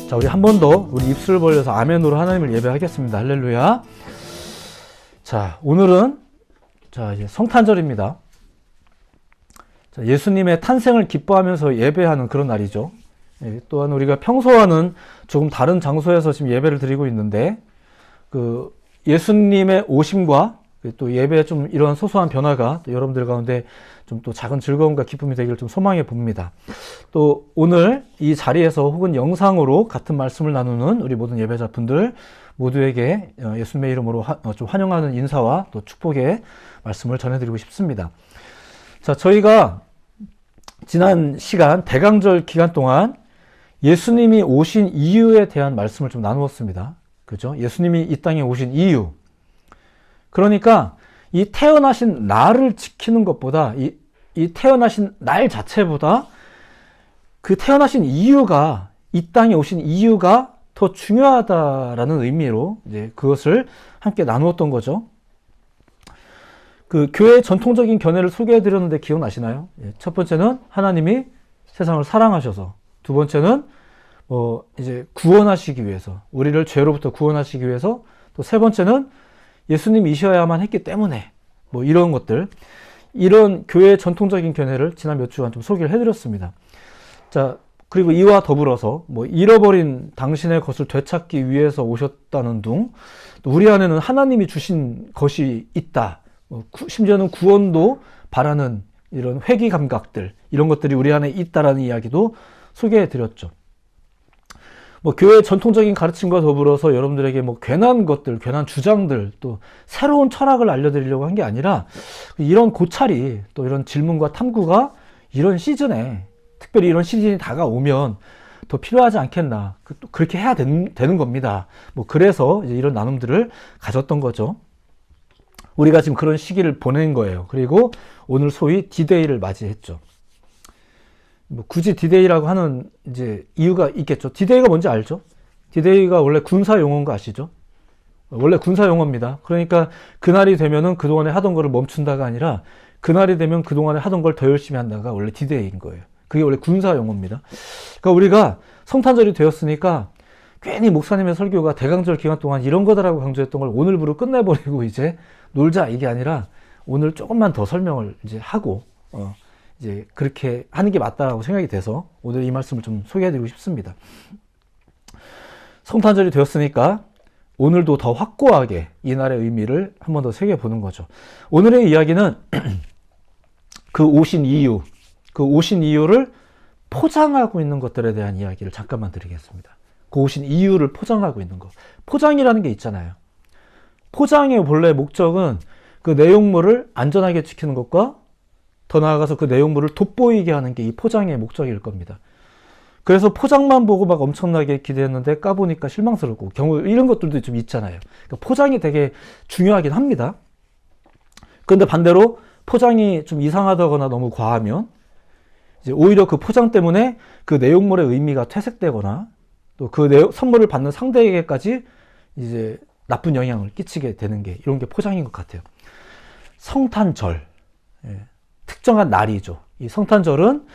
자, 우리 한 번 더 우리 입술을 벌려서 아멘으로 하나님을 예배하겠습니다. 할렐루야. 자, 오늘은 이제 성탄절입니다. 자, 예수님의 탄생을 기뻐하면서 예배하는 그런 날이죠. 예, 또한 우리가 평소와는 조금 다른 장소에서 지금 예배를 드리고 있는데, 그 예수님의 오심과 또 예배에 좀 이러한 소소한 변화가 또 여러분들 가운데 좀 또 작은 즐거움과 기쁨이 되기를 좀 소망해 봅니다. 또 오늘 이 자리에서 혹은 영상으로 같은 말씀을 나누는 우리 모든 예배자분들 모두에게 예수님의 이름으로 좀 환영하는 인사와 또 축복의 말씀을 전해드리고 싶습니다. 자, 저희가 지난 시간 대강절 기간 동안 예수님이 오신 이유에 대한 말씀을 좀 나누었습니다. 그죠? 예수님이 이 땅에 오신 이유. 그러니까 이 태어나신 날을 지키는 것보다 이 태어나신 날 자체보다 그 태어나신 이유가, 이 땅에 오신 이유가 더 중요하다라는 의미로 이제 그것을 함께 나누었던 거죠. 그 교회의 전통적인 견해를 소개해 드렸는데 기억나시나요? 첫 번째는 하나님이 세상을 사랑하셔서, 두 번째는 이제 구원하시기 위해서, 우리를 죄로부터 구원하시기 위해서, 또 세 번째는 예수님이셔야만 했기 때문에, 이런 것들, 이런 교회의 전통적인 견해를 지난 몇 주간 좀 소개를 해드렸습니다. 자, 그리고 이와 더불어서 잃어버린 당신의 것을 되찾기 위해서 오셨다는 둥, 또 우리 안에는 하나님이 주신 것이 있다, 심지어는 구원도 바라는 이런 회귀 감각들, 이런 것들이 우리 안에 있다라는 이야기도 소개해 드렸죠. 교회의 전통적인 가르침과 더불어서 여러분들에게 괜한 것들, 괜한 주장들, 또 새로운 철학을 알려드리려고 한 게 아니라, 이런 고찰이, 또 이런 질문과 탐구가 이런 시즌에, 특별히 이런 시즌이 다가오면 더 필요하지 않겠나, 그렇게 해야 되는 겁니다. 그래서 이제 이런 나눔들을 가졌던 거죠. 우리가 지금 그런 시기를 보낸 거예요. 그리고 오늘 소위 디데이를 맞이했죠. 굳이 디데이라고 하는 이제 이유가 있겠죠. 디데이가 뭔지 알죠? 디데이가 원래 군사 용어인 거 아시죠? 원래 군사 용어입니다. 그러니까 그날이 되면은 그동안에 하던 거를 멈춘다가 아니라 그날이 되면 그동안에 하던 걸 더 열심히 한다가 원래 디데이인 거예요. 그게 원래 군사 용어입니다. 그러니까 우리가 성탄절이 되었으니까 괜히 목사님의 설교가 대강절 기간 동안 이런 거다라고 강조했던 걸 오늘부로 끝내버리고 이제 놀자, 이게 아니라 오늘 조금만 더 설명을 이제 하고 이제 그렇게 하는 게 맞다라고 생각이 돼서 오늘 이 말씀을 좀 소개해드리고 싶습니다. 성탄절이 되었으니까 오늘도 더 확고하게 이 날의 의미를 한 번 더 새겨보는 거죠. 오늘의 이야기는 그 오신 이유를 포장하고 있는 것들에 대한 이야기를 잠깐만 드리겠습니다. 그 오신 이유를 포장하고 있는 것. 포장이라는 게 있잖아요. 포장의 본래 목적은 그 내용물을 안전하게 지키는 것과 더 나아가서 그 내용물을 돋보이게 하는 게 이 포장의 목적일 겁니다. 그래서 포장만 보고 막 엄청나게 기대했는데 까보니까 실망스럽고 이런 것들도 좀 있잖아요. 그러니까 포장이 되게 중요하긴 합니다. 그런데 반대로 포장이 좀 이상하다거나 너무 과하면 이제 오히려 그 포장 때문에 그 내용물의 의미가 퇴색되거나 또 그 선물을 받는 상대에게까지 이제 나쁜 영향을 끼치게 되는 게, 이런 게 포장인 것 같아요. 성탄절. 특정한 날이죠. 이 성탄절은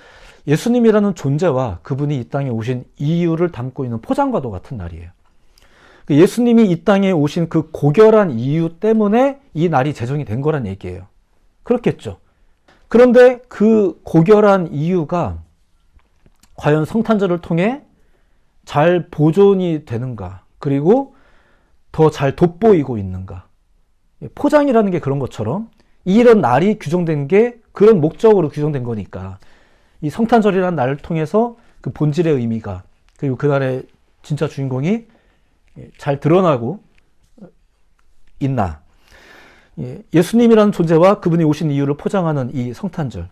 예수님이라는 존재와 그분이 이 땅에 오신 이유를 담고 있는 포장과도 같은 날이에요. 예수님이 이 땅에 오신 그 고결한 이유 때문에 이 날이 제정이 된 거란 얘기예요. 그렇겠죠. 그런데 그 고결한 이유가 과연 성탄절을 통해 잘 보존이 되는가, 그리고 더 잘 돋보이고 있는가. 포장이라는 게 그런 것처럼 이런 날이 규정된 게 그런 목적으로 규정된 거니까 이 성탄절이라는 날을 통해서 그 본질의 의미가, 그리고 그날의 진짜 주인공이 잘 드러나고 있나. 예수님이라는 존재와 그분이 오신 이유를 포장하는 이 성탄절.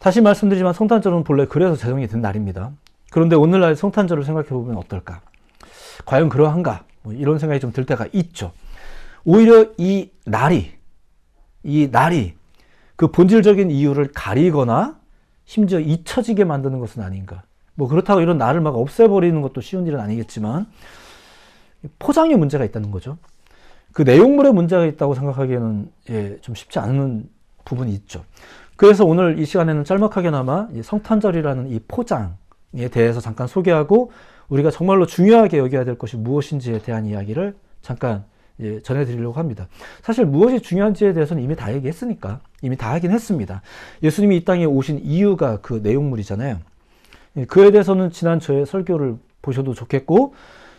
다시 말씀드리지만 성탄절은 본래 그래서 제정이 된 날입니다. 그런데 오늘날 성탄절을 생각해 보면 어떨까? 과연 그러한가? 이런 생각이 좀 들 때가 있죠. 오히려 이 날이 그 본질적인 이유를 가리거나 심지어 잊혀지게 만드는 것은 아닌가. 그렇다고 이런 날을 막 없애버리는 것도 쉬운 일은 아니겠지만 포장에 문제가 있다는 거죠. 그 내용물에 문제가 있다고 생각하기에는 좀 쉽지 않은 부분이 있죠. 그래서 오늘 이 시간에는 짤막하게나마 성탄절이라는 이 포장에 대해서 잠깐 소개하고 우리가 정말로 중요하게 여겨야 될 것이 무엇인지에 대한 이야기를 잠깐 전해드리려고 합니다. 사실 무엇이 중요한지에 대해서는 이미 다 얘기했으니까, 이미 다 하긴 했습니다. 예수님이 이 땅에 오신 이유가 그 내용물이잖아요. 그에 대해서는 지난 저의 설교를 보셔도 좋겠고,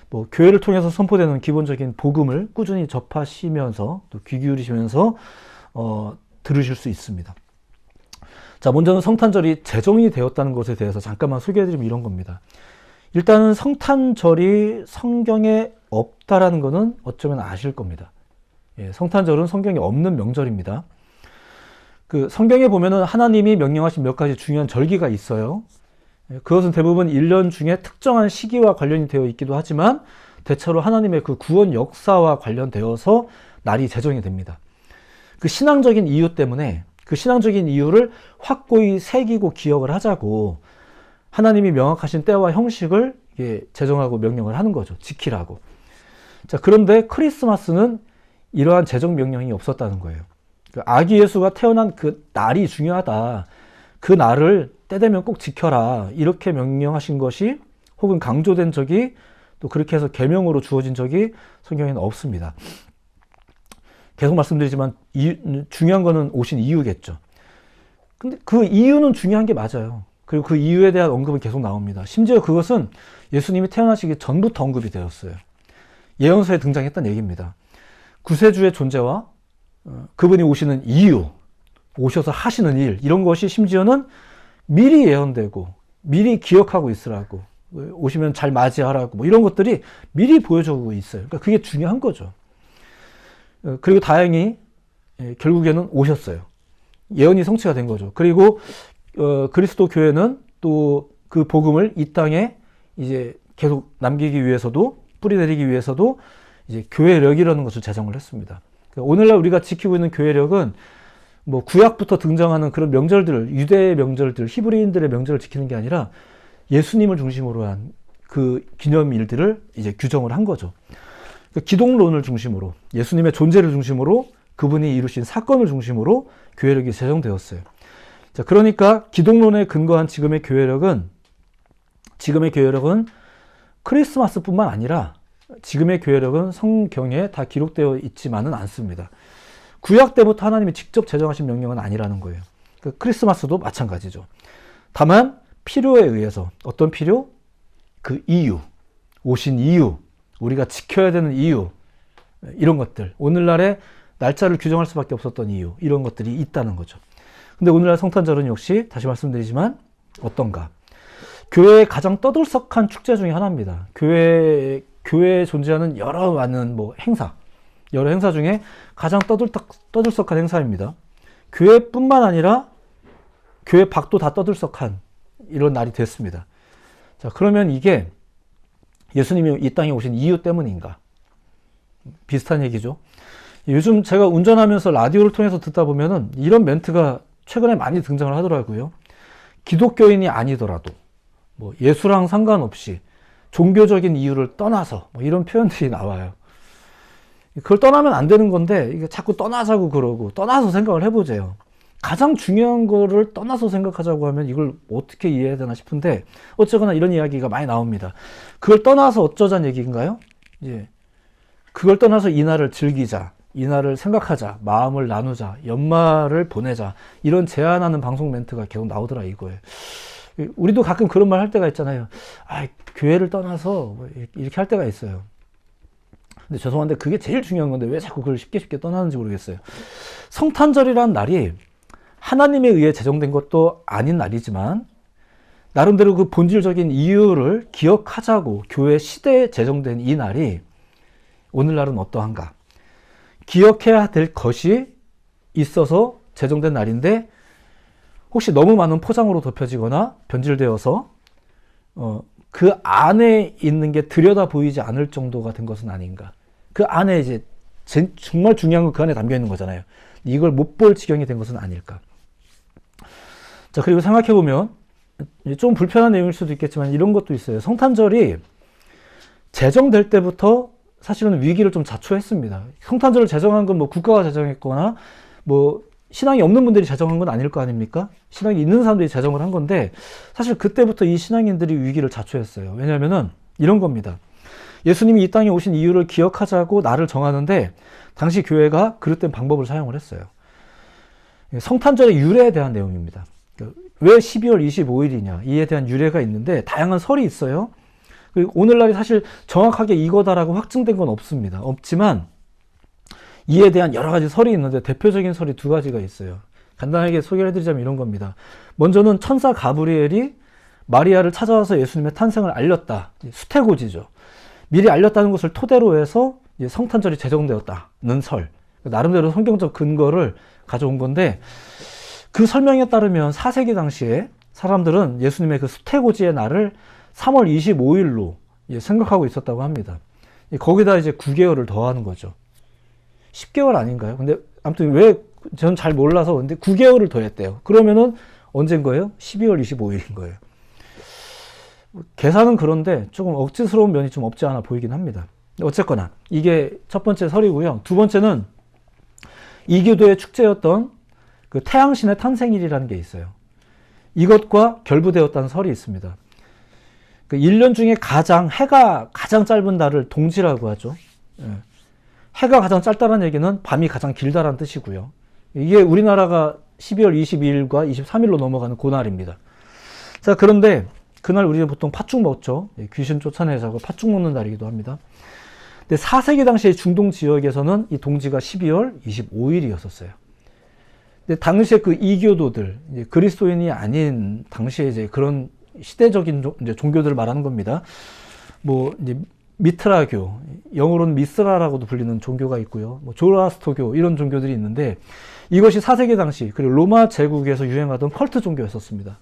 뭐 교회를 통해서 선포되는 기본적인 복음을 꾸준히 접하시면서 또 귀 기울이시면서 들으실 수 있습니다. 자, 먼저는 성탄절이 제정이 되었다는 것에 대해서 잠깐만 소개해드리면 이런 겁니다. 일단은 성탄절이 성경에 없다라는 것은 어쩌면 아실 겁니다. 성탄절은 성경에 없는 명절입니다. 그 성경에 보면은 하나님이 명령하신 몇 가지 중요한 절기가 있어요. 그것은 대부분 1년 중에 특정한 시기와 관련이 되어 있기도 하지만 대체로 하나님의 그 구원 역사와 관련되어서 날이 제정이 됩니다. 그 신앙적인 이유 때문에 그 신앙적인 이유를 확고히 새기고 기억을 하자고 하나님이 명확하신 때와 형식을 제정하고 명령을 하는 거죠. 지키라고. 자, 그런데 크리스마스는 이러한 제정 명령이 없었다는 거예요. 그 아기 예수가 태어난 그 날이 중요하다. 그 날을 때 되면 꼭 지켜라. 이렇게 명령하신 것이 혹은 강조된 적이 또 그렇게 해서 계명으로 주어진 적이 성경에는 없습니다. 계속 말씀드리지만 중요한 거는 오신 이유겠죠. 근데 그 이유는 중요한 게 맞아요. 그리고 그 이유에 대한 언급은 계속 나옵니다. 심지어 그것은 예수님이 태어나시기 전부터 언급이 되었어요. 예언서에 등장했던 얘기입니다. 구세주의 존재와 그분이 오시는 이유, 오셔서 하시는 일, 이런 것이 심지어는 미리 예언되고 미리 기억하고 있으라고, 오시면 잘 맞이하라고, 뭐 이런 것들이 미리 보여주고 있어요. 그러니까 그게 중요한 거죠. 그리고 다행히 결국에는 오셨어요. 예언이 성취가 된 거죠. 그리고 그리스도 교회는 또 그 복음을 이 땅에 이제 계속 남기기 위해서도, 뿌리내리기 위해서도 이제 교회력이라는 것을 제정을 했습니다. 오늘날 우리가 지키고 있는 교회력은 뭐 구약부터 등장하는 그런 명절들, 유대의 명절들, 히브리인들의 명절을 지키는 게 아니라 예수님을 중심으로 한 그 기념일들을 이제 규정을 한 거죠. 기독론을 중심으로, 예수님의 존재를 중심으로, 그분이 이루신 사건을 중심으로 교회력이 제정되었어요. 자, 그러니까 기독론에 근거한 지금의 교회력은 크리스마스뿐만 아니라 지금의 교회력은 성경에 다 기록되어 있지만은 않습니다. 구약 때부터 하나님이 직접 제정하신 명령은 아니라는 거예요. 크리스마스도 마찬가지죠. 다만 필요에 의해서, 어떤 필요? 그 이유, 오신 이유, 우리가 지켜야 되는 이유, 이런 것들, 오늘날의 날짜를 규정할 수밖에 없었던 이유, 이런 것들이 있다는 거죠. 근데 오늘날 성탄절은 역시 다시 말씀드리지만 어떤가? 교회의 가장 떠들썩한 축제 중에 하나입니다. 교회에 존재하는 여러 많은 여러 행사 중에 가장 떠들썩한 행사입니다. 교회뿐만 아니라 교회 밖도 다 떠들썩한 이런 날이 됐습니다. 자, 그러면 이게 예수님이 이 땅에 오신 이유 때문인가? 비슷한 얘기죠. 요즘 제가 운전하면서 라디오를 통해서 듣다 보면은 이런 멘트가 최근에 많이 등장을 하더라고요. 기독교인이 아니더라도, 뭐 예수랑 상관없이 종교적인 이유를 떠나서, 뭐 이런 표현들이 나와요. 그걸 떠나면 안 되는 건데, 이게 자꾸 떠나자고 그러고, 떠나서 생각을 해보세요. 가장 중요한 거를 떠나서 생각하자고 하면 이걸 어떻게 이해해야 되나 싶은데, 어쨌거나 이런 이야기가 많이 나옵니다. 그걸 떠나서 어쩌자는 얘기인가요? 그걸 떠나서 이날을 즐기자, 이날을 생각하자, 마음을 나누자, 연말을 보내자, 이런 제안하는 방송 멘트가 계속 나오더라 이거예요. 우리도 가끔 그런 말 할 때가 있잖아요. 교회를 떠나서 이렇게 할 때가 있어요. 근데 죄송한데 그게 제일 중요한 건데 왜 자꾸 그걸 쉽게 떠나는지 모르겠어요. 성탄절이라는 날이 하나님에 의해 제정된 것도 아닌 날이지만 나름대로 그 본질적인 이유를 기억하자고 교회 시대에 제정된 이 날이 오늘날은 어떠한가? 기억해야 될 것이 있어서 제정된 날인데 혹시 너무 많은 포장으로 덮여지거나 변질되어서 그 안에 있는 게 들여다 보이지 않을 정도가 된 것은 아닌가. 그 안에 이제 정말 중요한 건 그 안에 담겨 있는 거잖아요. 이걸 못 볼 지경이 된 것은 아닐까. 자, 그리고 생각해보면 좀 불편한 내용일 수도 있겠지만 이런 것도 있어요. 성탄절이 제정될 때부터 사실은 위기를 좀 자초했습니다. 성탄절을 제정한 건 뭐 국가가 제정했거나 뭐 신앙이 없는 분들이 제정한 건 아닐 거 아닙니까? 신앙이 있는 사람들이 제정을 한 건데 사실 그때부터 이 신앙인들이 위기를 자초했어요. 왜냐하면은 이런 겁니다. 예수님이 이 땅에 오신 이유를 기억하자고 날을 정하는데 당시 교회가 그릇된 방법을 사용을 했어요. 성탄절의 유래에 대한 내용입니다. 왜 12월 25일이냐 이에 대한 유래가 있는데 다양한 설이 있어요. 그리고 오늘날이 사실 정확하게 이거다라고 확증된 건 없습니다. 없지만 이에 대한 여러 가지 설이 있는데 대표적인 설이 두 가지가 있어요. 간단하게 소개를 해드리자면 이런 겁니다. 먼저는 천사 가브리엘이 마리아를 찾아와서 예수님의 탄생을 알렸다. 수태고지죠. 미리 알렸다는 것을 토대로 해서 성탄절이 제정되었다는 설. 나름대로 성경적 근거를 가져온 건데 그 설명에 따르면 4세기 당시에 사람들은 예수님의 그 수태고지의 날을 3월 25일로 생각하고 있었다고 합니다. 거기다 이제 9개월을 더하는 거죠. 10개월 아닌가요? 근데 아무튼 왜 저는 잘 몰라서 근데 9개월을 더했대요. 그러면은 언제인 거예요? 12월 25일인 거예요. 계산은 그런데 조금 억지스러운 면이 좀 없지 않아 보이긴 합니다. 어쨌거나 이게 첫 번째 설이고요. 두 번째는 이교도의 축제였던 그 태양신의 탄생일이라는 게 있어요. 이것과 결부되었다는 설이 있습니다. 그 1년 중에 해가 가장 짧은 달을 동지라고 하죠. 해가 가장 짧다는 얘기는 밤이 가장 길다라는 뜻이고요. 이게 우리나라가 12월 22일과 23일로 넘어가는 그날입니다. 자, 그런데 그날 우리는 보통 팥죽 먹죠. 귀신 쫓아내자고 팥죽 먹는 날이기도 합니다. 근데 4세기 당시에 중동 지역에서는 이 동지가 12월 25일이었었어요. 근데 당시에 그 이교도들, 그리스도인이 아닌 당시에 이제 그런 시대적인 이제 종교들을 말하는 겁니다. 뭐 이제 미트라교, 영어로는 미스라라고도 불리는 종교가 있고요. 뭐 조로아스터교 이런 종교들이 있는데 이것이 4세기 당시 그리고 로마 제국에서 유행하던 컬트 종교였었습니다.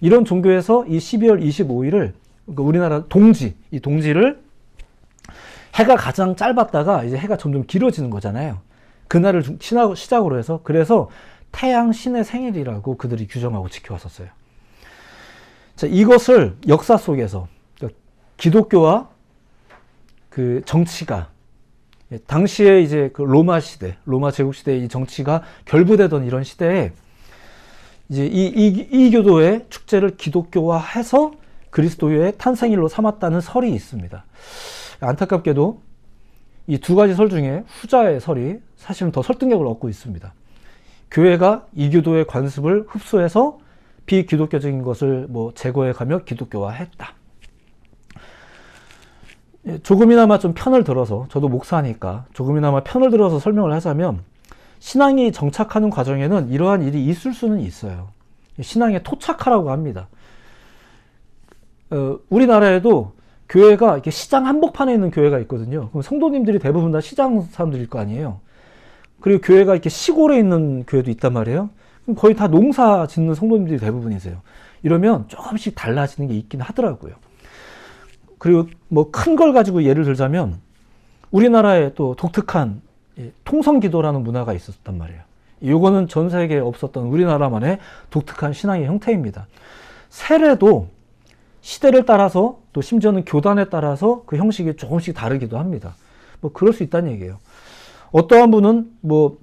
이런 종교에서 이 12월 25일을 우리나라 이 동지를 해가 가장 짧았다가 이제 해가 점점 길어지는 거잖아요. 그날을 시작으로 해서 그래서 태양 신의 생일이라고 그들이 규정하고 지켜왔었어요. 자, 이것을 역사 속에서 기독교와 그 정치가 당시에 이제 그 로마 제국 시대의 이 정치가 결부되던 이런 시대에 이제 이 교도의 축제를 기독교화해서 그리스도의 탄생일로 삼았다는 설이 있습니다. 안타깝게도 이 두 가지 설 중에 후자의 설이 사실은 더 설득력을 얻고 있습니다. 교회가 이교도의 관습을 흡수해서 비기독교적인 것을 뭐 제거해가며 기독교화했다. 조금이나마 좀 편을 들어서, 저도 목사니까 조금이나마 편을 들어서 설명을 하자면 신앙이 정착하는 과정에는 이러한 일이 있을 수는 있어요. 신앙에 토착하라고 합니다. 우리나라에도 교회가 이렇게 시장 한복판에 있는 교회가 있거든요. 그럼 성도님들이 대부분 다 시장 사람들일 거 아니에요. 그리고 교회가 이렇게 시골에 있는 교회도 있단 말이에요. 그럼 거의 다 농사 짓는 성도님들이 대부분이세요. 이러면 조금씩 달라지는 게 있긴 하더라고요. 그리고 뭐 큰 걸 가지고 예를 들자면 우리나라에 또 독특한 통성기도라는 문화가 있었단 말이에요. 이거는 전 세계에 없었던 우리나라만의 독특한 신앙의 형태입니다. 세례도 시대를 따라서 또 심지어는 교단에 따라서 그 형식이 조금씩 다르기도 합니다. 뭐 그럴 수 있다는 얘기예요. 어떠한 분은 뭐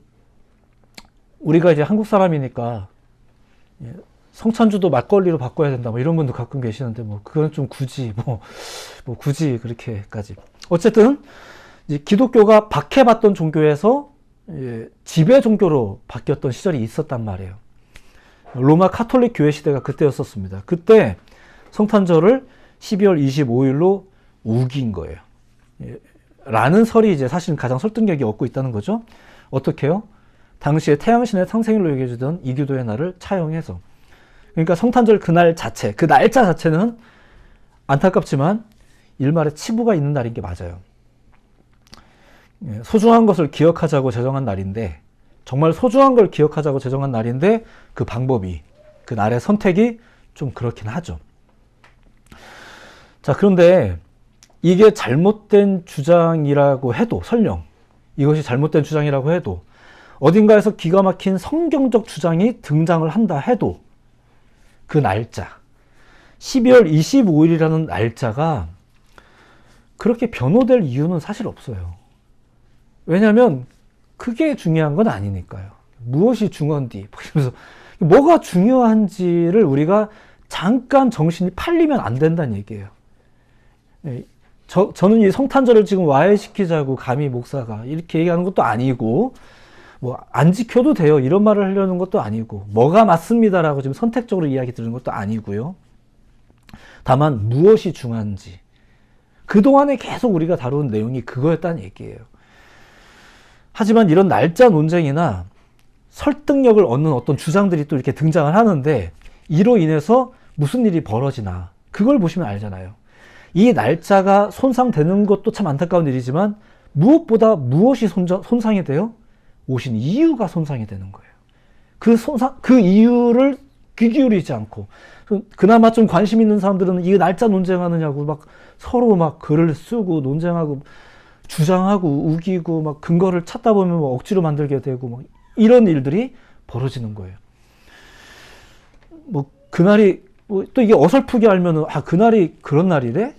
우리가 이제 한국 사람이니까 성찬주도 막걸리로 바꿔야 된다 뭐 이런 분도 가끔 계시는데 뭐 그건 좀 굳이 굳이 그렇게까지. 어쨌든 이제 기독교가 박해받던 종교에서 지배 종교로 바뀌었던 시절이 있었단 말이에요. 로마 카톨릭 교회 시대가 그때였었습니다. 그때 성탄절을 12월 25일로 우긴 거예요. 라는 설이 이제 사실은 가장 설득력이 얻고 있다는 거죠. 어떻게요? 당시에 태양신의 탄생일로 여겨지던 이교도의 날을 차용해서. 그러니까 성탄절 그날 자체, 그 날짜 자체는 안타깝지만 일말의 치부가 있는 날인 게 맞아요. 소중한 것을 기억하자고 제정한 날인데, 정말 소중한 걸 기억하자고 제정한 날인데 그 방법이, 그 날의 선택이 좀 그렇긴 하죠. 자, 그런데 이게 잘못된 주장이라고 해도, 설령 이것이 잘못된 주장이라고 해도, 어딘가에서 기가 막힌 성경적 주장이 등장을 한다 해도 그 날짜, 12월 25일이라는 날짜가 그렇게 변호될 이유는 사실 없어요. 왜냐하면 그게 중요한 건 아니니까요. 무엇이 중요한디? 그래서 뭐가 중요한지를 우리가 잠깐 정신이 팔리면 안 된다는 얘기예요. 저는 이 성탄절을 지금 와해시키자고 감히 목사가 이렇게 얘기하는 것도 아니고, 뭐 안 지켜도 돼요 이런 말을 하려는 것도 아니고, 뭐가 맞습니다라고 지금 선택적으로 이야기 드리는 것도 아니고요. 다만 무엇이 중요한지, 그동안에 계속 우리가 다룬 내용이 그거였다는 얘기예요. 하지만 이런 날짜 논쟁이나 설득력을 얻는 어떤 주장들이 또 이렇게 등장을 하는데, 이로 인해서 무슨 일이 벌어지나 그걸 보시면 알잖아요. 이 날짜가 손상되는 것도 참 안타까운 일이지만, 무엇보다 무엇이 손상이 돼요? 오신 이유가 손상이 되는 거예요. 그 이유를 귀 기울이지 않고, 그나마 좀 관심 있는 사람들은 이 날짜 논쟁하느냐고 막 서로 막 글을 쓰고 논쟁하고 주장하고 우기고 막 근거를 찾다 보면 막 억지로 만들게 되고 막 이런 일들이 벌어지는 거예요. 뭐 그날이 또 이게 어설프게 알면은, 그날이 그런 날이래?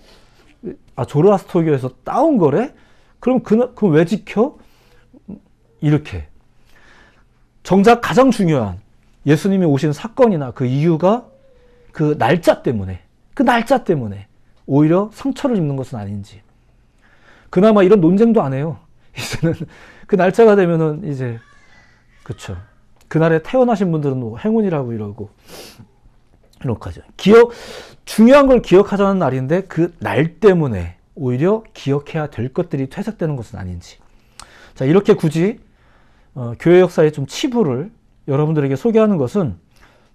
조로아스터교에서 따온 거래? 그럼 그럼 왜 지켜? 이렇게. 정작 가장 중요한 예수님이 오신 사건이나 그 이유가 그 날짜 때문에 오히려 상처를 입는 것은 아닌지. 그나마 이런 논쟁도 안 해요. 이제는 그 날짜가 되면은 이제, 그쵸. 그날에 태어나신 분들은 뭐 행운이라고 이러고, 이렇게 하죠. 중요한 걸 기억하자는 날인데 그 날 때문에 오히려 기억해야 될 것들이 퇴색되는 것은 아닌지. 자, 이렇게 굳이 교회 역사의 좀 치부를 여러분들에게 소개하는 것은,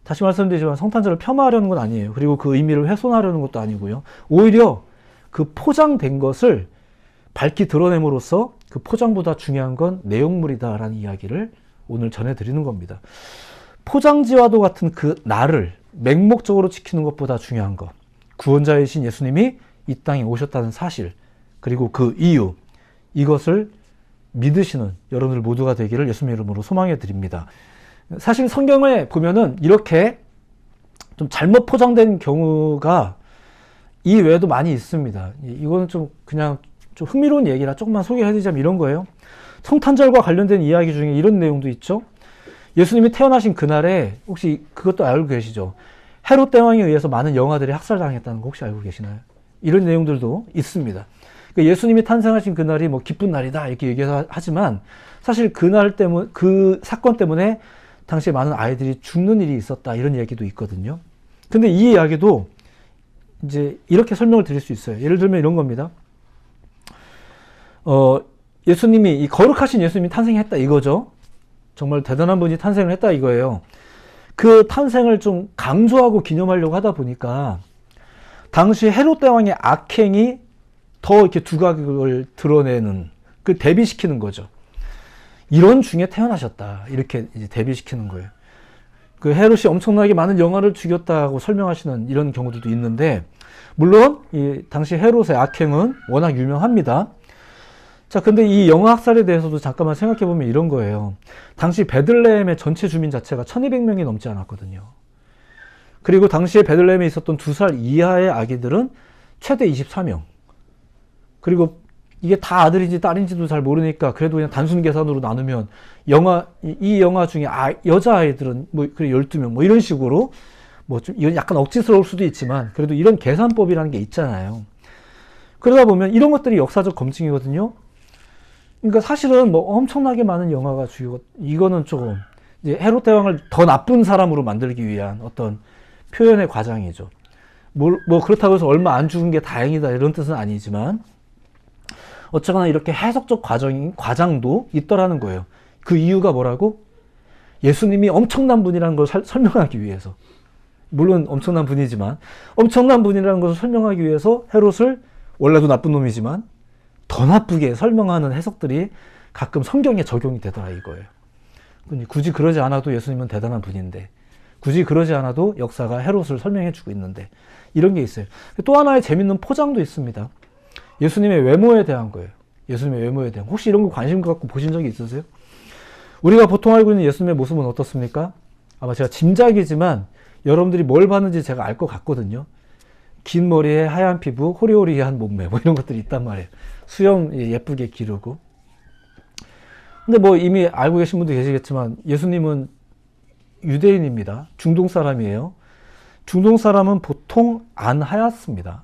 다시 말씀드리지만 성탄절을 폄하하려는 건 아니에요. 그리고 그 의미를 훼손하려는 것도 아니고요. 오히려 그 포장된 것을 밝히 드러냄으로써 그 포장보다 중요한 건 내용물이다라는 이야기를 오늘 전해드리는 겁니다. 포장지와도 같은 그 날을 맹목적으로 지키는 것보다 중요한 것, 구원자이신 예수님이 이 땅에 오셨다는 사실, 그리고 그 이유, 이것을 믿으시는 여러분들 모두가 되기를 예수님의 이름으로 소망해 드립니다. 사실 성경에 보면은 이렇게 좀 잘못 포장된 경우가 이 외에도 많이 있습니다. 이거는 좀 그냥 좀 흥미로운 얘기라 조금만 소개해드리자면 이런 거예요. 성탄절과 관련된 이야기 중에 이런 내용도 있죠. 예수님이 태어나신 그날에, 혹시 그것도 알고 계시죠? 헤롯 대왕에 의해서 많은 영아들이 학살당했다는 거 혹시 알고 계시나요? 이런 내용들도 있습니다. 그러니까 예수님이 탄생하신 그날이 뭐 기쁜 날이다 이렇게 얘기하지만, 사실 그날 때문에, 그 사건 때문에 당시에 많은 아이들이 죽는 일이 있었다 이런 얘기도 있거든요. 근데 이 이야기도 이제 이렇게 설명을 드릴 수 있어요. 예를 들면 이런 겁니다. 예수님이, 이 거룩하신 예수님이 탄생했다 이거죠. 정말 대단한 분이 탄생을 했다 이거예요. 그 탄생을 좀 강조하고 기념하려고 하다 보니까 당시 헤롯 대왕의 악행이 더 이렇게 두각을 드러내는, 그 대비시키는 거죠. 이런 중에 태어나셨다 이렇게 이제 대비시키는 거예요. 그 헤롯이 엄청나게 많은 영아를 죽였다고 설명하시는 이런 경우들도 있는데, 물론 이 당시 헤롯의 악행은 워낙 유명합니다. 자, 근데 이 영아 학살에 대해서도 잠깐만 생각해 보면 이런 거예요. 당시 베들레헴의 전체 주민 자체가 1200명이 넘지 않았거든요. 그리고 당시에 베들레헴에 있었던 2살 이하의 아기들은 최대 24명. 그리고 이게 다 아들인지 딸인지도 잘 모르니까 그래도 그냥 단순 계산으로 나누면 이 영아 중에 여자아이들은 뭐 12명 뭐 이런 식으로, 뭐 좀 이건 약간 억지스러울 수도 있지만 그래도 이런 계산법이라는 게 있잖아요. 그러다 보면 이런 것들이 역사적 검증이거든요. 그러니까 사실은 뭐 엄청나게 많은 영아가 죽이고, 이거는 조금 이제 헤롯 대왕을 더 나쁜 사람으로 만들기 위한 어떤 표현의 과장이죠. 뭐 그렇다고 해서 얼마 안 죽은 게 다행이다 이런 뜻은 아니지만, 어쨌거나 이렇게 해석적 과장도 있더라는 거예요. 그 이유가 뭐라고? 예수님이 엄청난 분이라는 걸 설명하기 위해서. 물론 엄청난 분이지만, 엄청난 분이라는 것을 설명하기 위해서 헤롯을, 원래도 나쁜 놈이지만 더 나쁘게 설명하는 해석들이 가끔 성경에 적용이 되더라 이거예요. 굳이 그러지 않아도 예수님은 대단한 분인데, 굳이 그러지 않아도 역사가 헤롯을 설명해 주고 있는데, 이런 게 있어요. 또 하나의 재밌는 포장도 있습니다. 예수님의 외모에 대한 거예요. 예수님의 외모에 대한. 혹시 이런 거 관심 갖고 보신 적이 있으세요? 우리가 보통 알고 있는 예수님의 모습은 어떻습니까? 아마 제가 짐작이지만 여러분들이 뭘 봤는지 제가 알 것 같거든요. 긴 머리에 하얀 피부, 호리호리한 몸매, 뭐 이런 것들이 있단 말이에요. 수염 예쁘게 기르고. 근데 뭐 이미 알고 계신 분도 계시겠지만 예수님은 유대인입니다. 중동 사람이에요. 중동 사람은 보통 안 하얗습니다.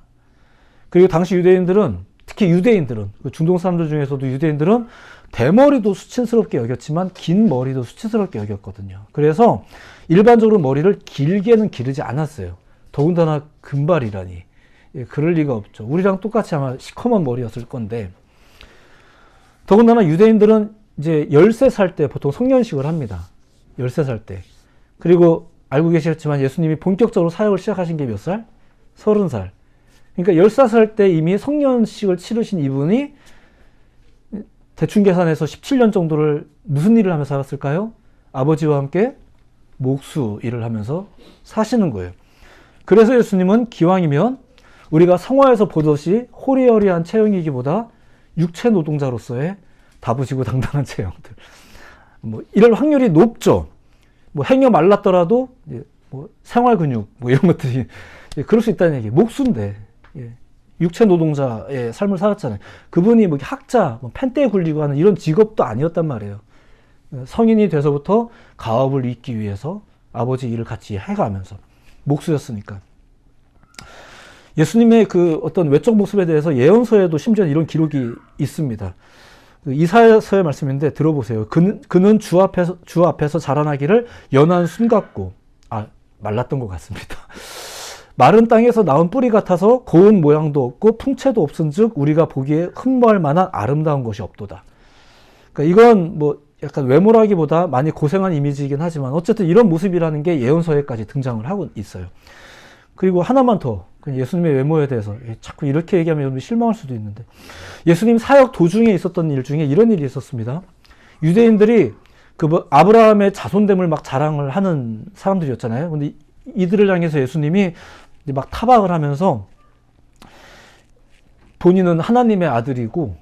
그리고 당시 유대인들은, 특히 유대인들은, 중동 사람들 중에서도 유대인들은 대머리도 수치스럽게 여겼지만 긴 머리도 수치스럽게 여겼거든요. 그래서 일반적으로 머리를 길게는 기르지 않았어요. 더군다나 금발이라니. 예, 그럴 리가 없죠. 우리랑 똑같이 아마 시커먼 머리였을 건데, 더군다나 유대인들은 이제 13살 때 보통 성년식을 합니다. 13살 때. 그리고 알고 계시겠지만 예수님이 본격적으로 사역을 시작하신 게 몇 살? 30살. 그러니까 14살 때 이미 성년식을 치르신 이분이 대충 계산해서 17년 정도를 무슨 일을 하면서 살았을까요? 아버지와 함께 목수 일을 하면서 사시는 거예요. 그래서 예수님은 기왕이면 우리가 성화에서 보듯이 호리호리한 체형이기보다 육체 노동자로서의 다부지고 당당한 체형들. 뭐 이럴 확률이 높죠. 뭐 행여 말랐더라도 뭐 생활 근육 뭐 이런 것들이 그럴 수 있다는 얘기. 목수인데 육체 노동자의 삶을 살았잖아요. 그분이 뭐 학자, 뭐 펜대 굴리고 하는 이런 직업도 아니었단 말이에요. 성인이 돼서부터 가업을 잇기 위해서 아버지 일을 같이 해가면서 목수였으니까. 예수님의 그 어떤 외적 모습에 대해서 예언서에도 심지어 이런 기록이 있습니다. 이사야서의 말씀인데 들어보세요. 그는 주 앞에서 자라나기를 연한 순 같고, 말랐던 것 같습니다. 마른 땅에서 나온 뿌리 같아서 고운 모양도 없고 풍채도 없은즉 우리가 보기에 흠모할 만한 아름다운 것이 없도다. 그러니까 이건 뭐 약간 외모라기보다 많이 고생한 이미지이긴 하지만 어쨌든 이런 모습이라는 게 예언서에까지 등장을 하고 있어요. 그리고 하나만 더, 예수님의 외모에 대해서 자꾸 이렇게 얘기하면 여러분이 실망할 수도 있는데, 예수님 사역 도중에 있었던 일 중에 이런 일이 있었습니다. 유대인들이 그 아브라함의 자손됨을 막 자랑을 하는 사람들이었잖아요. 근데 이들을 향해서 예수님이 막 타박을 하면서 본인은 하나님의 아들이고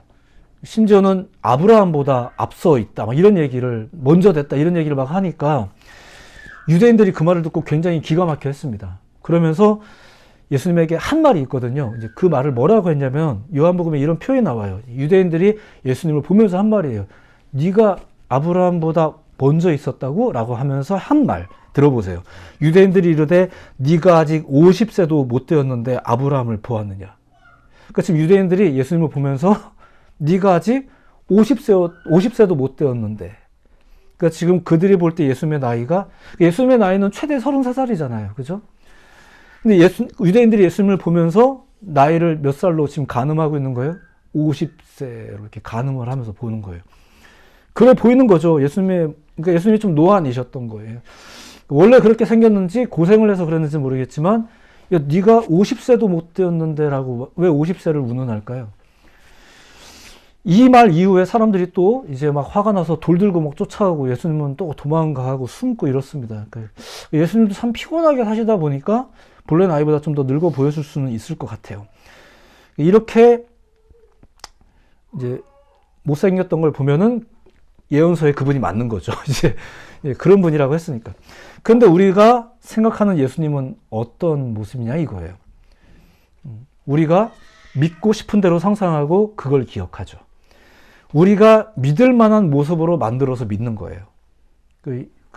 심지어는 아브라함보다 앞서 있다, 막 이런 얘기를, 먼저 됐다 이런 얘기를 막 하니까 유대인들이 그 말을 듣고 굉장히 기가 막혀 했습니다. 그러면서 예수님에게 한 말이 있거든요. 이제 그 말을 뭐라고 했냐면 요한복음에 이런 표현이 나와요. 유대인들이 예수님을 보면서 한 말이에요. 네가 아브라함보다 먼저 있었다고? 라고 하면서 한 말 들어보세요. 유대인들이 이르되 네가 아직 50세도 못 되었는데 아브라함을 보았느냐. 그러니까 지금 유대인들이 예수님을 보면서 네가 아직 50세도 못 되었는데, 그러니까 지금 그들이 볼 때 예수님의 나이는 최대 33살이잖아요. 그죠? 근데 유대인들이 예수님을 보면서 나이를 몇 살로 지금 가늠하고 있는 거예요? 50세로 이렇게 가늠을 하면서 보는 거예요. 그래 보이는 거죠. 그러니까 예수님이 좀 노안이셨던 거예요. 원래 그렇게 생겼는지 고생을 해서 그랬는지 모르겠지만, 야, 네가 50세도 못 되었는데 라고 왜 50세를 운운할까요? 이 말 이후에 사람들이 또 이제 막 화가 나서 돌 들고 막 쫓아가고 예수님은 또 도망가고 숨고 이렇습니다. 그러니까 예수님도 참 피곤하게 사시다 보니까 본래 나이보다 좀 더 늙어 보였을 수는 있을 것 같아요. 이렇게 이제 못생겼던 걸 보면은 예언서에 그분이 맞는 거죠. 이제 그런 분이라고 했으니까. 그런데 우리가 생각하는 예수님은 어떤 모습이냐 이거예요. 우리가 믿고 싶은 대로 상상하고 그걸 기억하죠. 우리가 믿을 만한 모습으로 만들어서 믿는 거예요.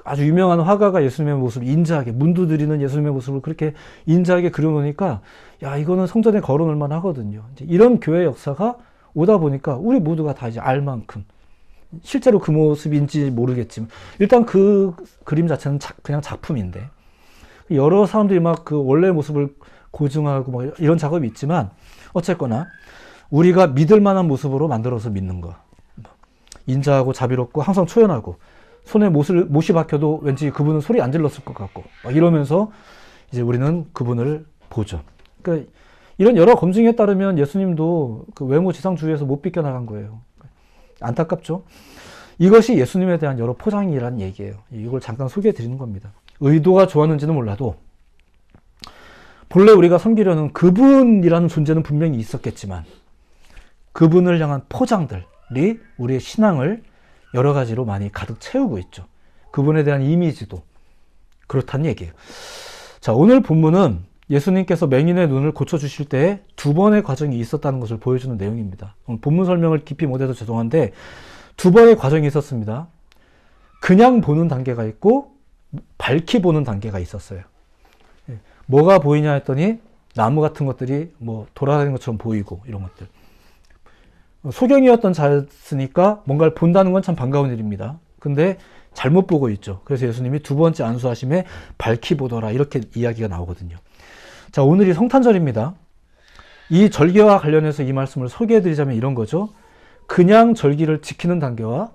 아주 유명한 화가가 예수님의 모습을 인자하게, 문두드리는 예수님의 모습을 그렇게 인자하게 그려놓으니까, 야, 이거는 성전에 걸어놓을 만 하거든요. 이제 이런 교회 역사가 오다 보니까 우리 모두가 다 이제 알 만큼, 실제로 그 모습인지 모르겠지만, 일단 그 그림 자체는 그냥 작품인데, 여러 사람들이 막 그 원래 모습을 고증하고 뭐 이런 작업이 있지만, 어쨌거나, 우리가 믿을 만한 모습으로 만들어서 믿는 거. 인자하고 자비롭고 항상 초연하고, 손에 못이 박혀도 왠지 그분은 소리 안 질렀을 것 같고, 막 이러면서 이제 우리는 그분을 보죠. 그러니까 이런 여러 검증에 따르면 예수님도 그 외모 지상주의에서 못 비껴나간 거예요. 안타깝죠? 이것이 예수님에 대한 여러 포장이라는 얘기예요. 이걸 잠깐 소개해 드리는 겁니다. 의도가 좋았는지는 몰라도 본래 우리가 섬기려는 그분이라는 존재는 분명히 있었겠지만 그분을 향한 포장들이 우리의 신앙을 여러 가지로 많이 가득 채우고 있죠. 그분에 대한 이미지도 그렇다는 얘기예요. 자, 오늘 본문은 예수님께서 맹인의 눈을 고쳐주실 때 두 번의 과정이 있었다는 것을 보여주는 내용입니다. 오늘 본문 설명을 깊이 못해서 죄송한데 두 번의 과정이 있었습니다. 그냥 보는 단계가 있고 밝히 보는 단계가 있었어요. 뭐가 보이냐 했더니 나무 같은 것들이 뭐 돌아다니는 것처럼 보이고 이런 것들. 소경이었던 자였으니까 뭔가를 본다는 건 참 반가운 일입니다. 근데 잘못 보고 있죠. 그래서 예수님이 두 번째 안수하심에 밝히 보더라 이렇게 이야기가 나오거든요. 자, 오늘이 성탄절입니다. 이 절기와 관련해서 이 말씀을 소개해드리자면 이런 거죠. 그냥 절기를 지키는 단계와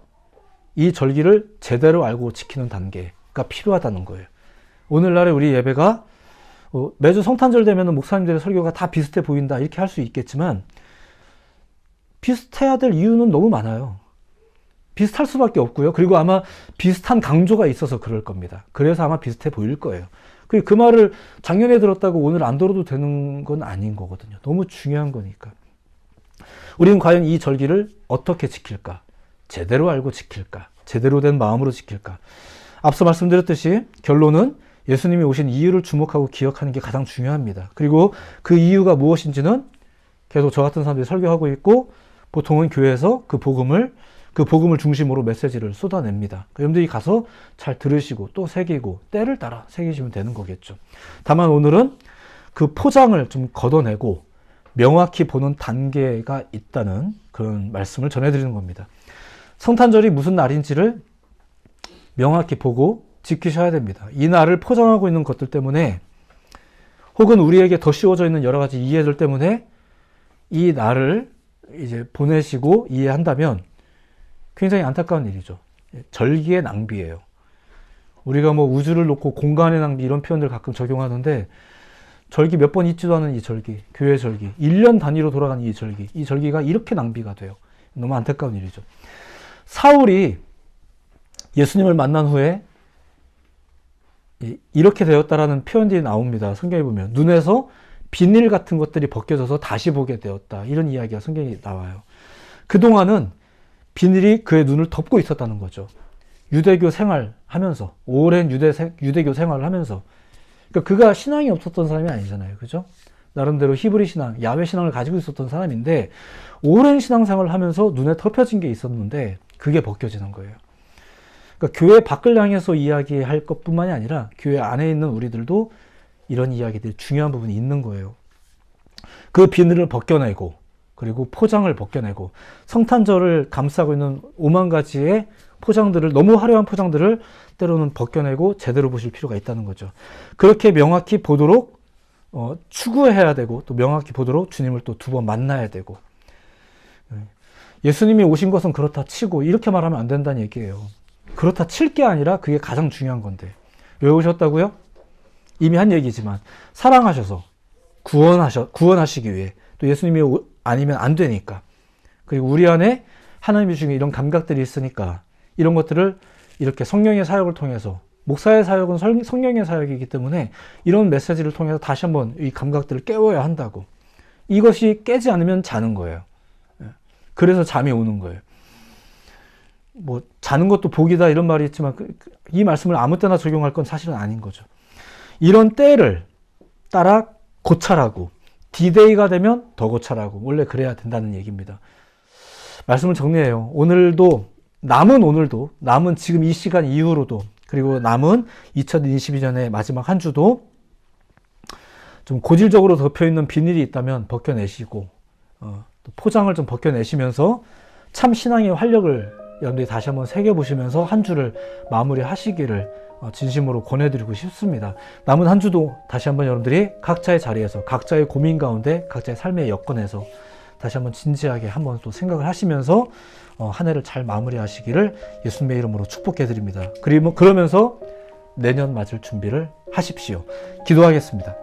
이 절기를 제대로 알고 지키는 단계가 필요하다는 거예요. 오늘날의 우리 예배가 매주 성탄절 되면 목사님들의 설교가 다 비슷해 보인다 이렇게 할 수 있겠지만 비슷해야 될 이유는 너무 많아요. 비슷할 수밖에 없고요. 그리고 아마 비슷한 강조가 있어서 그럴 겁니다. 그래서 아마 비슷해 보일 거예요. 그 말을 작년에 들었다고 오늘 안 들어도 되는 건 아닌 거거든요. 너무 중요한 거니까. 우리는 과연 이 절기를 어떻게 지킬까? 제대로 알고 지킬까? 제대로 된 마음으로 지킬까? 앞서 말씀드렸듯이 결론은 예수님이 오신 이유를 주목하고 기억하는 게 가장 중요합니다. 그리고 그 이유가 무엇인지는 계속 저 같은 사람들이 설교하고 있고 보통은 교회에서 그 복음을 중심으로 메시지를 쏟아냅니다. 여러분들이 가서 잘 들으시고 또 새기고 때를 따라 새기시면 되는 거겠죠. 다만 오늘은 그 포장을 좀 걷어내고 명확히 보는 단계가 있다는 그런 말씀을 전해드리는 겁니다. 성탄절이 무슨 날인지를 명확히 보고 지키셔야 됩니다. 이 날을 포장하고 있는 것들 때문에 혹은 우리에게 더 씌워져 있는 여러 가지 이해들 때문에 이 날을 이제 보내시고 이해한다면 굉장히 안타까운 일이죠. 절기의 낭비예요. 우리가 뭐 우주를 놓고 공간의 낭비 이런 표현들 가끔 적용하는데 절기 몇 번 있지도 않은 이 절기, 교회 절기, 1년 단위로 돌아가는 이 절기가 이렇게 낭비가 돼요. 너무 안타까운 일이죠. 사울이 예수님을 만난 후에 이렇게 되었다라는 표현들이 나옵니다. 성경에 보면 눈에서 비닐 같은 것들이 벗겨져서 다시 보게 되었다. 이런 이야기가 성경에 나와요. 그동안은 비닐이 그의 눈을 덮고 있었다는 거죠. 유대교 생활하면서 오랜 유대교 생활을 하면서 그러니까 그가 신앙이 없었던 사람이 아니잖아요. 그죠? 나름대로 히브리 신앙, 야훼 신앙을 가지고 있었던 사람인데 오랜 신앙생활을 하면서 눈에 덮여진 게 있었는데 그게 벗겨지는 거예요. 그러니까 교회 밖을 향해서 이야기할 것뿐만이 아니라 교회 안에 있는 우리들도 이런 이야기들이 중요한 부분이 있는 거예요. 그 비늘을 벗겨내고 그리고 포장을 벗겨내고 성탄절을 감싸고 있는 5만 가지의 포장들을 너무 화려한 포장들을 때로는 벗겨내고 제대로 보실 필요가 있다는 거죠. 그렇게 명확히 보도록 추구해야 되고 또 명확히 보도록 주님을 또 두 번 만나야 되고 예수님이 오신 것은 그렇다 치고 이렇게 말하면 안 된다는 얘기예요. 그렇다 칠 게 아니라 그게 가장 중요한 건데 왜 오셨다고요? 이미 한 얘기지만 사랑하셔서 구원하시기 위해 또 예수님이 아니면 안 되니까 그리고 우리 안에 하나님이 주신 이런 감각들이 있으니까 이런 것들을 이렇게 성령의 사역을 통해서 목사의 사역은 성령의 사역이기 때문에 이런 메시지를 통해서 다시 한번 이 감각들을 깨워야 한다고 이것이 깨지 않으면 자는 거예요. 그래서 잠이 오는 거예요. 뭐 자는 것도 복이다 이런 말이 있지만 이 말씀을 아무 때나 적용할 건 사실은 아닌 거죠. 이런 때를 따라 고찰하고 D-Day가 되면 더 고찰하고 원래 그래야 된다는 얘기입니다. 말씀을 정리해요. 남은 지금 이 시간 이후로도 그리고 남은 2022년의 마지막 한 주도 좀 고질적으로 덮여있는 비닐이 있다면 벗겨내시고 또 포장을 좀 벗겨내시면서 참 신앙의 활력을 여러분들이 다시 한번 새겨보시면서 한 주를 마무리하시기를 진심으로 권해드리고 싶습니다. 남은 한 주도 다시 한번 여러분들이 각자의 자리에서 각자의 고민 가운데 각자의 삶의 여건에서 다시 한번 진지하게 한번 또 생각을 하시면서 한 해를 잘 마무리하시기를 예수님의 이름으로 축복해드립니다. 그러면서 내년 맞을 준비를 하십시오. 기도하겠습니다.